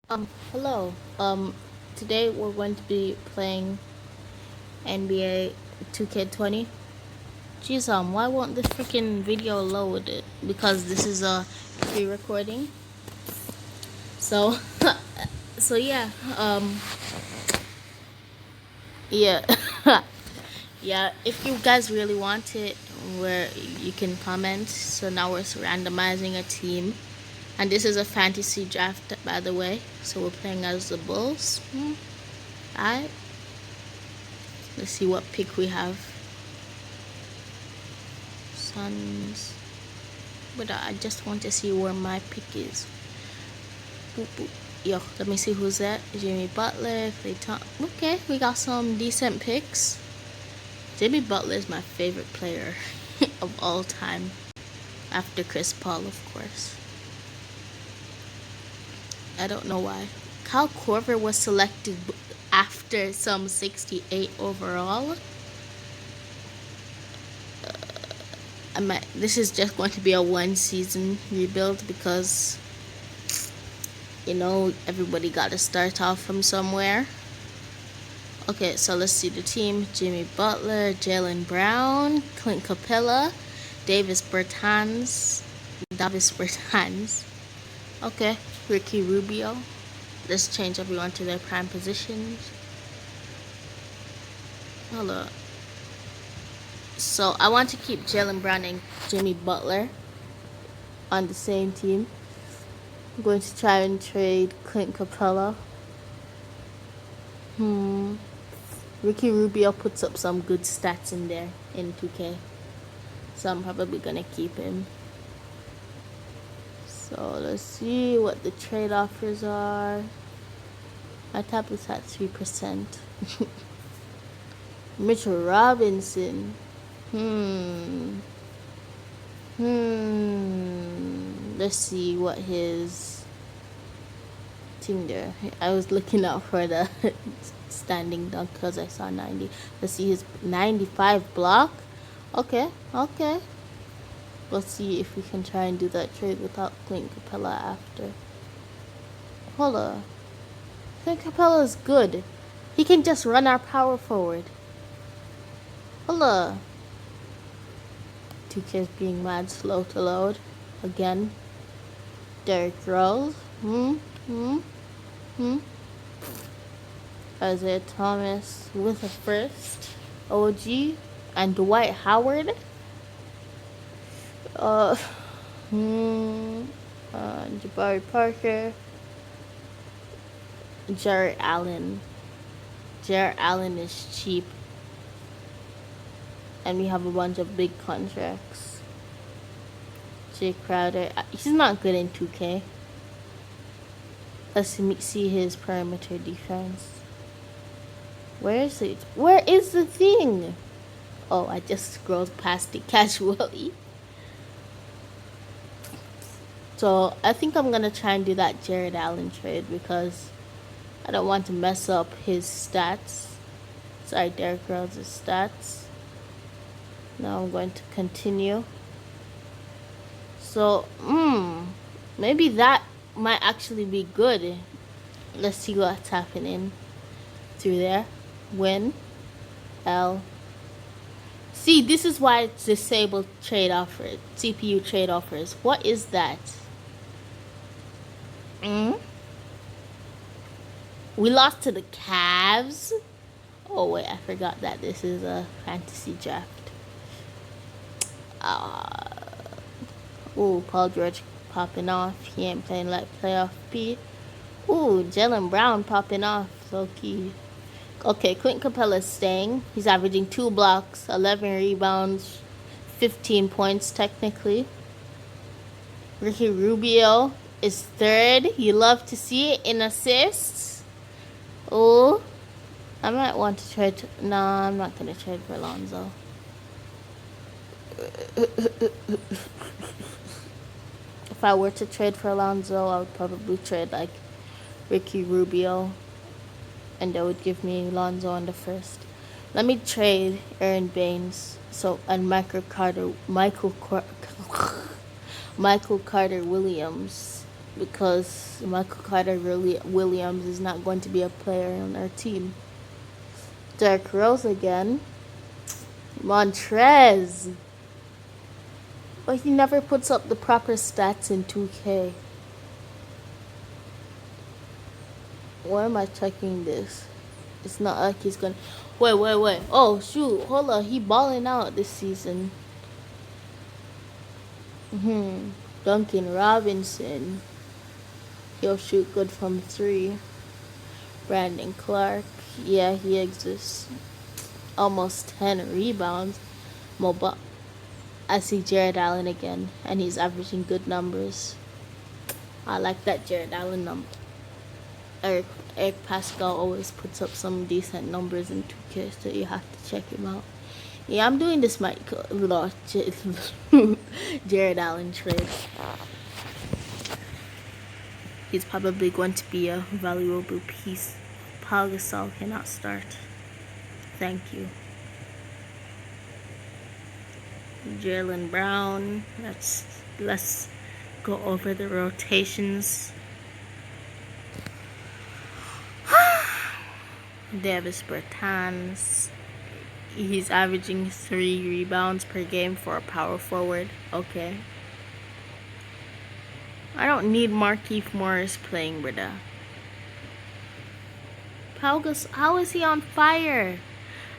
Hello. Today we're going to be playing NBA 2K20. Jeez, why won't this freaking video load? Because this is a pre-recording. So, so yeah, yeah, yeah. If you guys really want it, where you can comment. So now we're randomizing a team, and this is a fantasy draft, by the way. So we're playing as the Bulls. Alright. Let's see what pick we have. Suns. But I just want to see where my pick is. Boop, boop. Yo, let me see who's that. Jimmy Butler, Klay Thompson. Okay, we got some decent picks. Jimmy Butler is my favorite player of all time. After Chris Paul, of course. I don't know why. Kyle Korver was selected after some 68 overall. This is just going to be a one season rebuild because everybody got to start off from somewhere. Okay, so let's see the team. Jimmy Butler, Jaylen Brown, Clint Capella, Davis Bertans. Okay, Ricky Rubio. Let's change everyone to their prime positions. Hold up. So I want to keep Jaylen Brown and Jimmy Butler on the same team. I'm going to try and trade Clint Capella. Ricky Rubio puts up some good stats in there in 2K. So I'm probably going to keep him. So let's see what the trade offers are. My tablet's at 3%. Mitchell Robinson. Let's see what his team there. I was looking out for the standing dunk because I saw 90. Let's see his 95 block. Okay. Let's see if we can try and do that trade without Clint Capella after. Hold on. Clint Capella is good. He can just run our power forward. Hold on. 2K is being mad slow to load. Again. Derrick Rose. Isaiah Thomas with a first. OG. And Dwight Howard. Jabari Parker. Jarrett Allen. Jarrett Allen is cheap. And we have a bunch of big contracts. Jay Crowder. He's not good in 2K. Let's see his perimeter defense. Where is it? Where is the thing? Oh, I just scrolled past it casually. So I think I'm going to try and do that Jarrett Allen trade because I don't want to mess up his stats. Sorry, Derrick Rose's stats. Now I'm going to continue. So, maybe that might actually be good. Let's see what's happening through there. Win. L. See, this is why it's disabled trade offers. CPU trade offers. What is that? We lost to the Cavs. Oh wait, I forgot that this is a fantasy draft. Paul George popping off. He ain't playing like playoff P. Jaylen Brown popping off. Low key. Okay, Clint Capella's staying. He's averaging 2 blocks, 11 rebounds, 15 points technically. Ricky Rubio is third. You love to see it in assists. I might want to trade. No, I'm not going to trade for Lonzo. If I were to trade for Alonzo, I would probably trade like Ricky Rubio, and that would give me Alonzo on the first. Let me trade Aaron Baines and Michael Carter Williams because Michael Carter Williams is not going to be a player on our team. Derrick Rose again. Montrez. But he never puts up the proper stats in 2K. Why am I checking this? It's not like he's gonna. Wait. Oh shoot! Hold on. He balling out this season. Duncan Robinson. He'll shoot good from 3. Brandon Clark. Yeah, he exists. Almost 10 rebounds. I see Jared Allen again, and he's averaging good numbers. I like that Jared Allen number. Eric Pascal always puts up some decent numbers in 2K, so you have to check him out. Yeah, I'm doing this Jared Allen trade. He's probably going to be a valuable piece. Paul Gasol cannot start. Thank you. Jaylen Brown. Let's go over the rotations. Davis Bertans. He's averaging 3 rebounds per game for a power forward. Okay. I don't need Markieff Morris playing, brother. How is he on fire?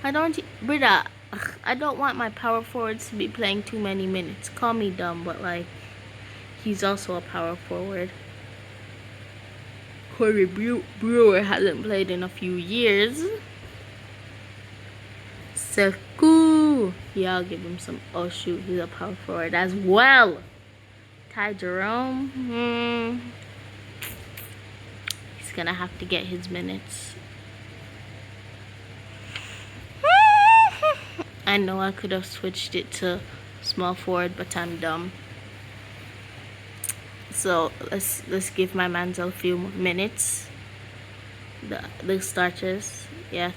I don't want my power forwards to be playing too many minutes. Call me dumb, but like, he's also a power forward. Corey Brewer hasn't played in a few years. Sekou. Yeah, I'll give him some. Oh shoot, he's a power forward as well. Ty Jerome. He's gonna have to get his minutes. I know I could have switched it to small forward, but I'm dumb. So let's give my man a few minutes. The starters, yeah,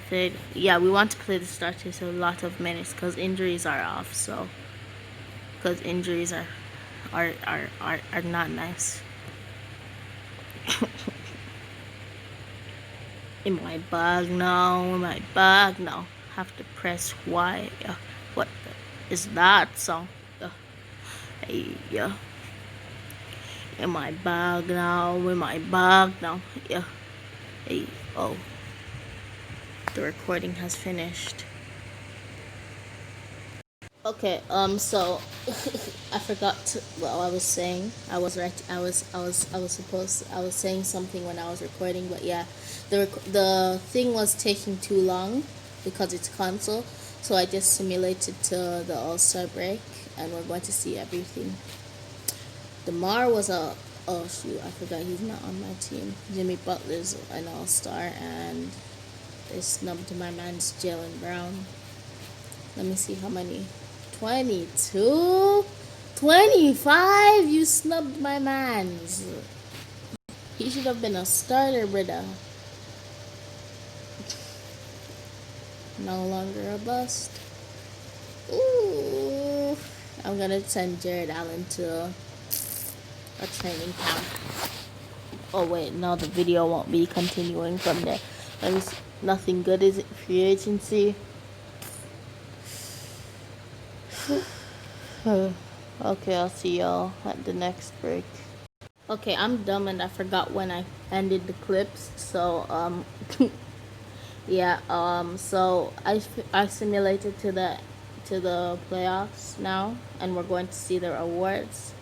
we want to play the starters a lot of minutes because injuries are off. So because injuries are not nice. In my bag now. Have to press Y. What is that song? Hey, yeah. In my bag now. Yeah. Hey, oh. The recording has finished. Okay, so I forgot what I was saying. I was saying something when I was recording, but yeah, the thing was taking too long because it's console, so I just simulated to the All-Star break, and we're going to see everything. DeMar was oh shoot, I forgot he's not on my team. Jimmy Butler's an All-Star, and they snubbed my man's Jaylen Brown. Let me see how many. 22? 25? You snubbed my man's. He should have been a starter, brother. No longer a bust. Ooh. I'm gonna send Jared Allen to a training camp. Oh wait, no, the video won't be continuing from there. Let me see. Nothing good, is it? Free agency. Okay, I'll see y'all at the next break. Okay, I'm dumb and I forgot when I ended the clips. So yeah, so I simulated to the playoffs now, and we're going to see their awards.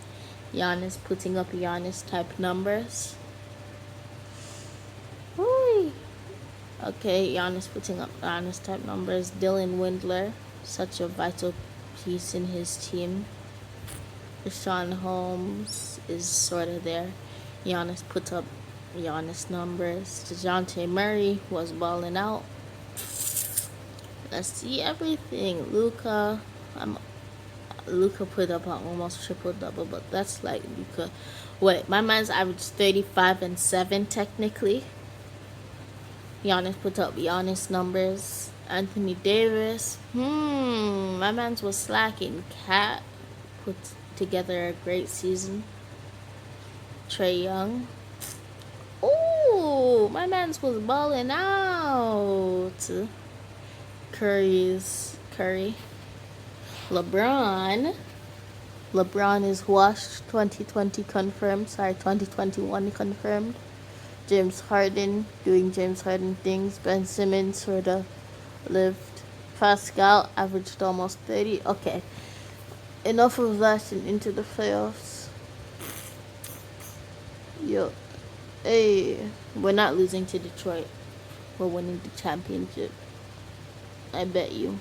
Giannis putting up Giannis type numbers. Whee. Okay, Giannis putting up Giannis type numbers. Dylan Windler, such a vital piece in his team. Rashawn Holmes is sort of there. Giannis put up Giannis numbers. DeJounte Murray was balling out. Let's see everything. Luka put up an almost triple double, but that's like Luka. Wait, my man's averaged 35 and 7 technically. Giannis put up Giannis numbers. Anthony Davis. My man's was slacking. Cat put together a great season. Trey Young. Ooh, my man's was balling out. Curry. LeBron. LeBron is washed. 2020 confirmed. Sorry, 2021 confirmed. James Harden doing James Harden things. Ben Simmons sort of lived. Pascal averaged almost 30. Okay, enough of that and into the playoffs. Yo, hey, we're not losing to Detroit. We're winning the championship. I bet you.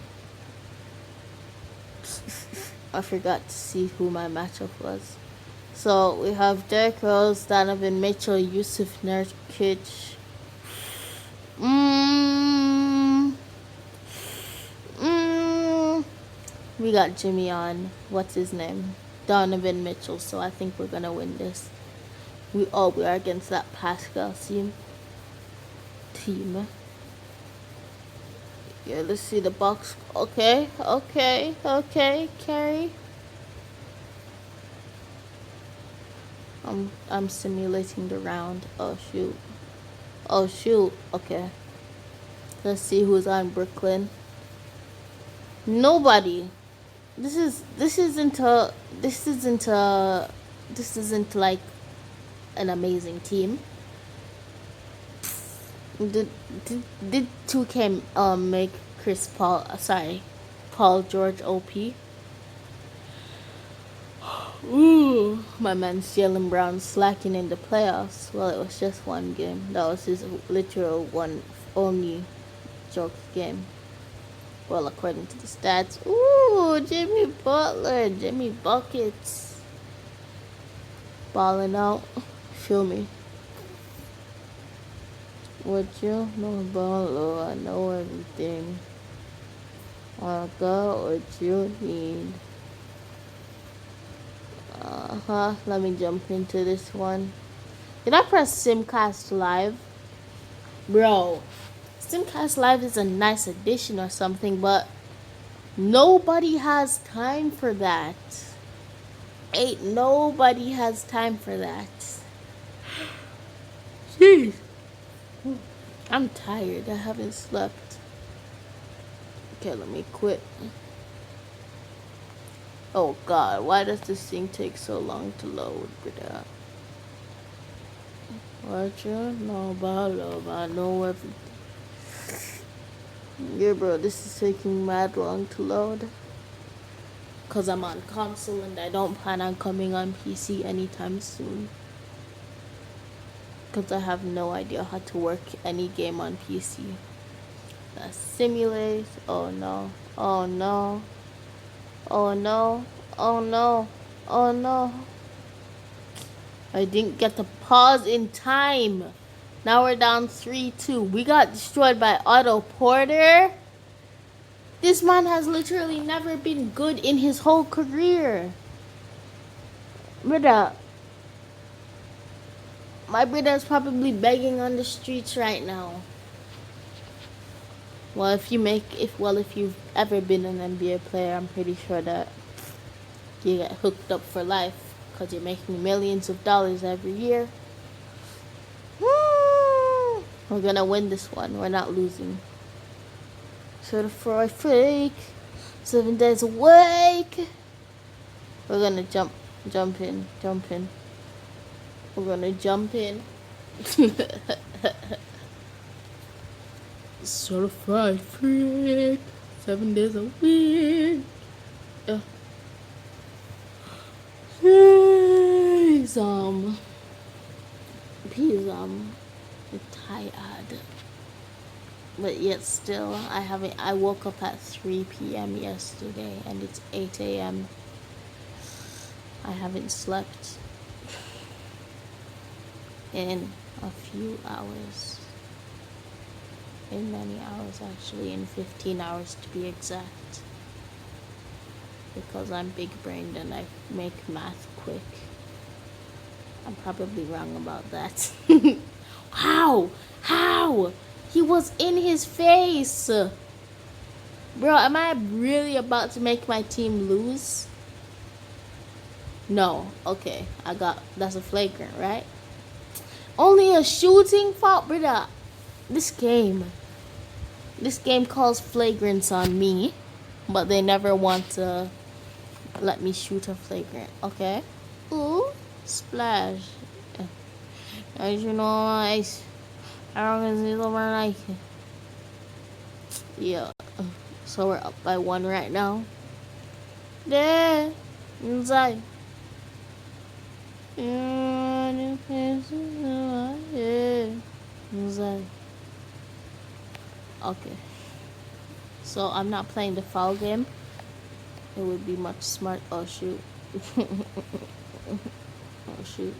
I forgot to see who my matchup was. So we have Derrick Rose, Donovan Mitchell, Yusuf Nurkic. We got Jimmy on. What's his name? Donovan Mitchell. So I think we're gonna win this. We are against that Pascal team. Yeah, let's see the box. Okay. Carry. I'm simulating the round. Oh shoot. Okay. Let's see who's on Brooklyn. Nobody. This isn't like an amazing team. Did 2K make Paul George OP? Ooh, my man Jaylen Brown slacking in the playoffs. Well, it was just one game. That was his literal one only joke game. Well, according to the stats. Ooh, Jimmy Butler, Jimmy Buckets. Balling out. Feel me. What you know about Lord, I know everything. I got what you need. Let me jump into this one. Did I press Simcast Live? Bro, Simcast Live is a nice addition or something, but nobody has time for that. Nobody has time for that. Jeez. I'm tired. I haven't slept. Okay, let me quit. Oh God, why does this thing take so long to load? What you know about love? I know everything. Yeah, bro, this is taking mad long to load. Cause I'm on console and I don't plan on coming on PC anytime soon. Cause I have no idea how to work any game on PC. Simulate. Oh no. I didn't get the pause in time. Now we're down 3-2. We got destroyed by Otto Porter. This man has literally never been good in his whole career. Brother. My brother is probably begging on the streets right now. Well, if you've ever been an NBA player, I'm pretty sure that you get hooked up for life because you're making millions of dollars every year. Woo! We're gonna win this one. We're not losing. Certified fake. 7 days awake. We're gonna jump in. We're gonna jump in. Certified freak. 7 days a week. Please, I'm tired. But yet still, I woke up at 3 p.m. yesterday and it's 8 a.m. I haven't slept in a few hours. In many hours, actually, in 15 hours to be exact. Because I'm big brained and I make math quick. I'm probably wrong about that. How? He was in his face. Bro, am I really about to make my team lose? No. Okay. That's a flagrant, right? Only a shooting fault, brother. This game. This game calls flagrants on me, but they never want to let me shoot a flagrant. Okay. Ooh. Splash. As you know, I don't see the one like. Yeah. So we're up by 1 right now. There. Inside. Inside. Okay. So I'm not playing the foul game. It would be much smart. Oh shoot. Oh shoot.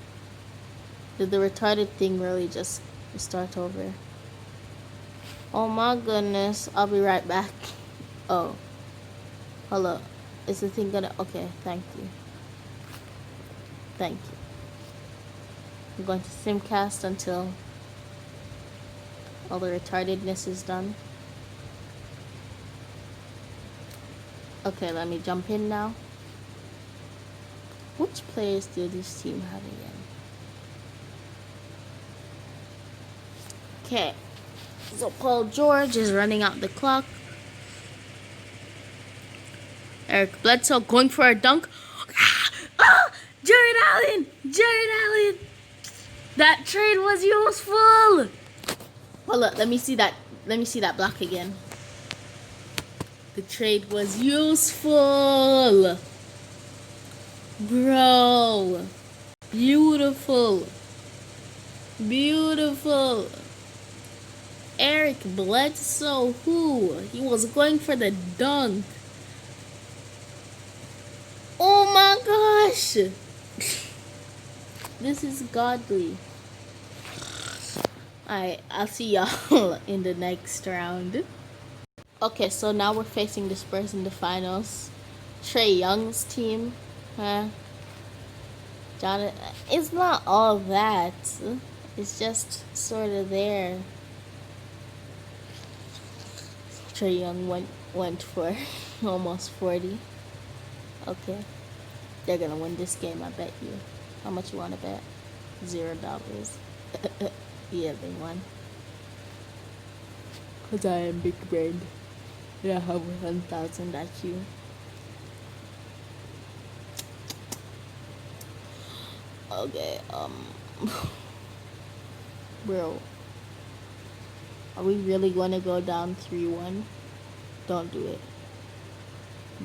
Did the retarded thing really just start over? Oh my goodness. I'll be right back. Oh. Hello. Is the thing gonna... Okay, thank you. Thank you. I'm going to simcast until all the retardedness is done. Okay, let me jump in now. Which players do this team have again? Okay. So Paul George is running out the clock. Eric Bledsoe going for a dunk. Jared Allen! Jared Allen! That trade was useful! Hold up, let me see that block again. The trade was useful! Bro! Beautiful! Beautiful! Eric Bledsoe, who? He was going for the dunk. Oh my gosh! This is godly. Alright, I'll see y'all in the next round. Okay, so now we're facing the Spurs in the finals. Trae Young's team. Jonathan, it's not all that. It's just sort of there. Trae Young went for almost 40. Okay. They're gonna win this game, I bet you. How much you wanna bet? $0. Yeah, they won. Cause I am big brain. Yeah, I have 1,000 IQ. Okay, bro. Are we really gonna go down 3-1? Don't do it.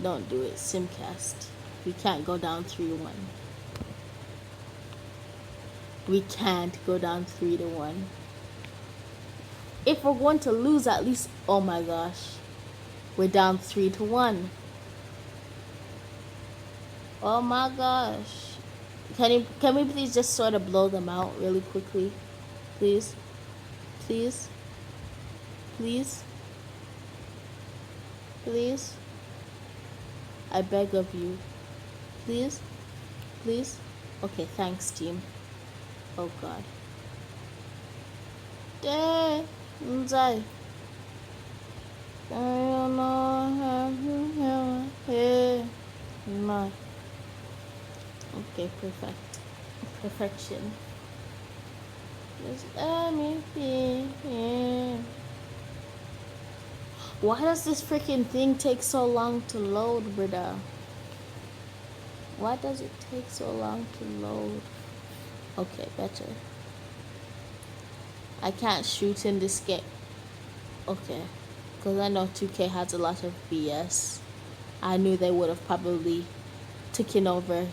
Don't do it, Simcast. We can't go down 3-1. We can't go down 3-1. If we're going to lose, at least, oh my gosh, we're down 3-1. Oh my gosh. Can we please just sort of blow them out really quickly? Please? Please? Please? Please? I beg of you. Please? Please? Okay, thanks, team. Oh god. Okay, perfect. Perfection. Just let me be. Why does this freaking thing take so long to load, brother? Why does it take so long to load? Okay, better. I can't shoot in this game. Okay. Because I know 2K has a lot of BS. I knew they would have probably taken over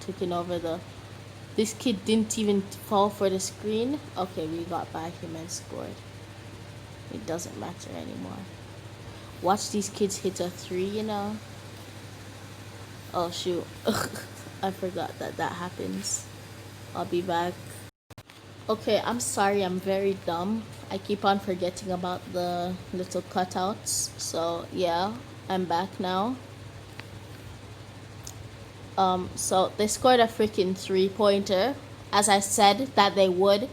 the... This kid didn't even fall for the screen. Okay, we got by him and scored. It doesn't matter anymore. Watch these kids hit a 3, you know. Oh, shoot. I forgot that happens. I'll be back. Okay, I'm sorry. I'm very dumb. I keep on forgetting about the little cutouts. So, yeah. I'm back now. So they scored a freaking 3-pointer. As I said that they would.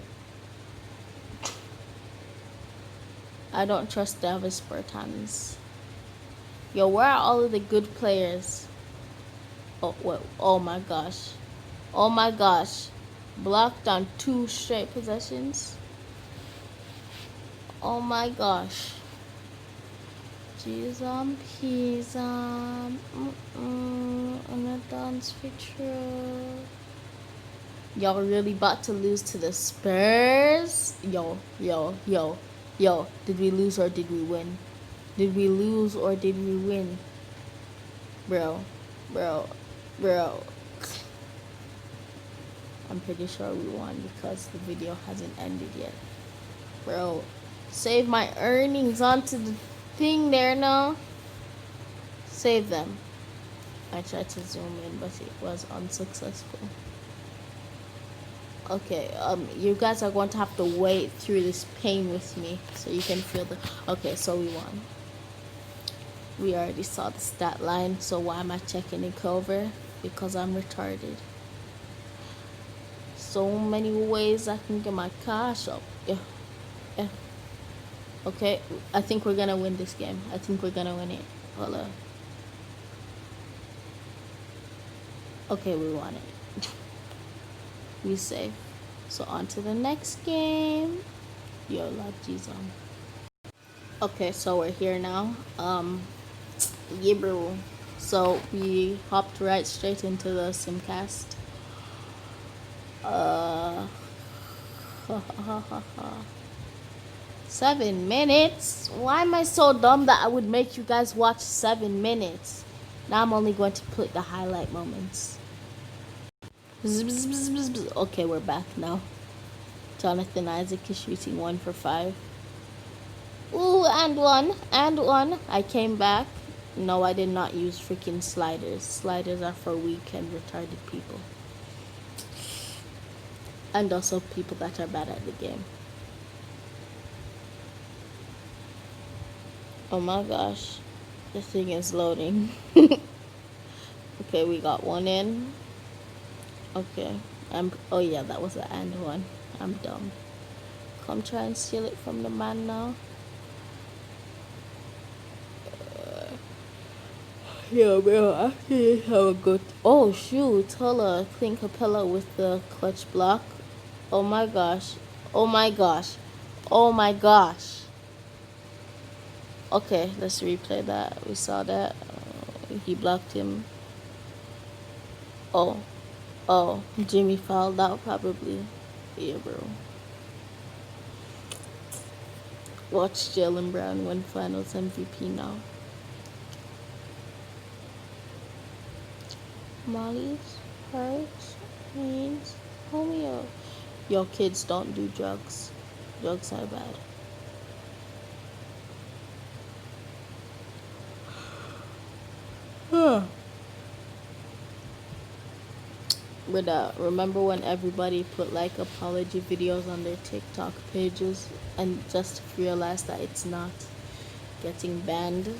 I don't trust Davis Bertans. Yo, where are all of the good players? Oh, what? Oh my gosh. Oh my gosh. Blocked on 2 straight possessions. Oh my gosh. Jeez, peas, on a dance picture. Y'all really about to lose to the Spurs? Yo. Did we lose or did we win? Did we lose or did we win? Bro. I'm pretty sure we won because the video hasn't ended yet. Bro, save my earnings onto the thing there now. Save them. I tried to zoom in, but it was unsuccessful. Okay, you guys are going to have to wait through this pain with me so you can feel the... Okay, so we won. We already saw the stat line, so why am I checking it over? Because I'm retarded. So many ways I can get my cash up. Yeah. Okay, I think we're gonna win this game. I think we're gonna win it. Hold on. Okay, we won it. We safe. So on to the next game. Yo, Lord Jesus. Okay, so we're here now. Yeah, bro. So we hopped right straight into the simcast. 7 minutes? Why am I so dumb that I would make you guys watch 7 minutes? Now I'm only going to put the highlight moments. Okay, we're back now. Jonathan Isaac is shooting 1 for 5. Ooh, and one. I came back. No, I did not use freaking sliders. Sliders are for weak and retarded people. And also people that are bad at the game. Oh my gosh. The thing is loading. Okay, we got one in. Okay. Oh yeah, that was the and one. I'm dumb. Come try and steal it from the man now. Yeah, bro, I have a good... Oh, shoot. Hold on. Clint Capella with the clutch block. Oh, my gosh. Oh, my gosh. Oh, my gosh. Okay, let's replay that. We saw that. He blocked him. Oh. Jimmy fouled out, probably. Yeah, bro. Watch Jaylen Brown win Finals MVP now. Molly's, Perks, Means, Homeo. Yo, kids, don't do drugs. Drugs are bad. But remember when everybody put like apology videos on their TikTok pages and just realized that it's not getting banned?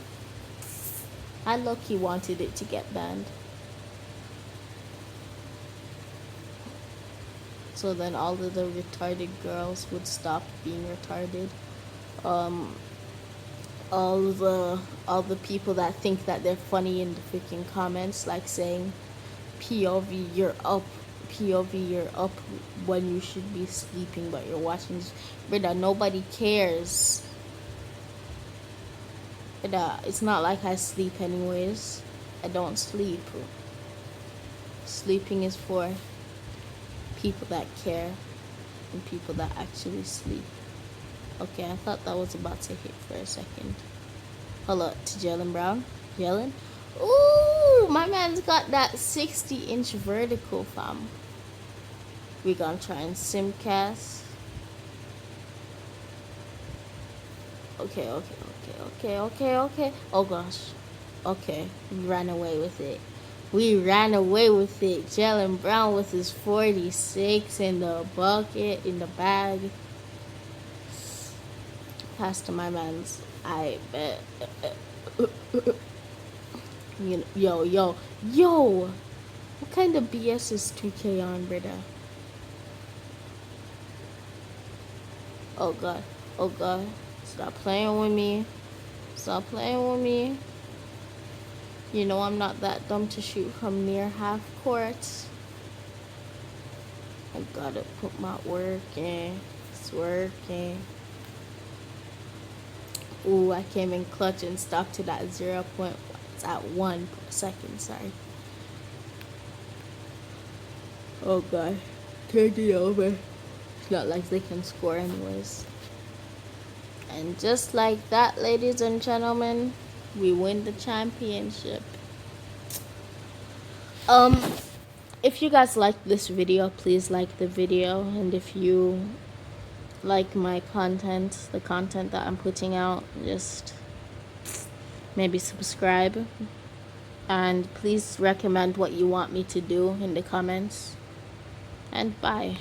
I low-key wanted it to get banned. So then all of the retarded girls would stop being retarded. All the people that think that they're funny in the freaking comments, like saying POV you're up when you should be sleeping but you're watching this. Brother, nobody cares. Brother, it's not like I sleep anyways. I don't sleep. Sleeping is for people that care and people that actually sleep. Okay, I thought that was about to hit for a second. Hold up to Jaylen Brown. Jaylen? Ooh, my man's got that 60-inch vertical, fam. We gonna try and simcast. Okay. Oh gosh. Okay, we ran away with it. Jaylen Brown with his 46 in the bucket, in the bag. Pass to my man's. I bet. Yo. What kind of BS is 2K on, brother? Oh god. Stop playing with me. You know I'm not that dumb to shoot from near half court. I gotta put my work in. It's working. Ooh, I came in clutch and stopped to that 0. It's at 1 second, sorry. Oh god. Turned it over. It's not like they can score anyways. And just like that, ladies and gentlemen, we win the championship. If you guys like this video, please like the video, and if you like my content, the content that I'm putting out, just maybe subscribe, and please recommend what you want me to do in the comments, and bye.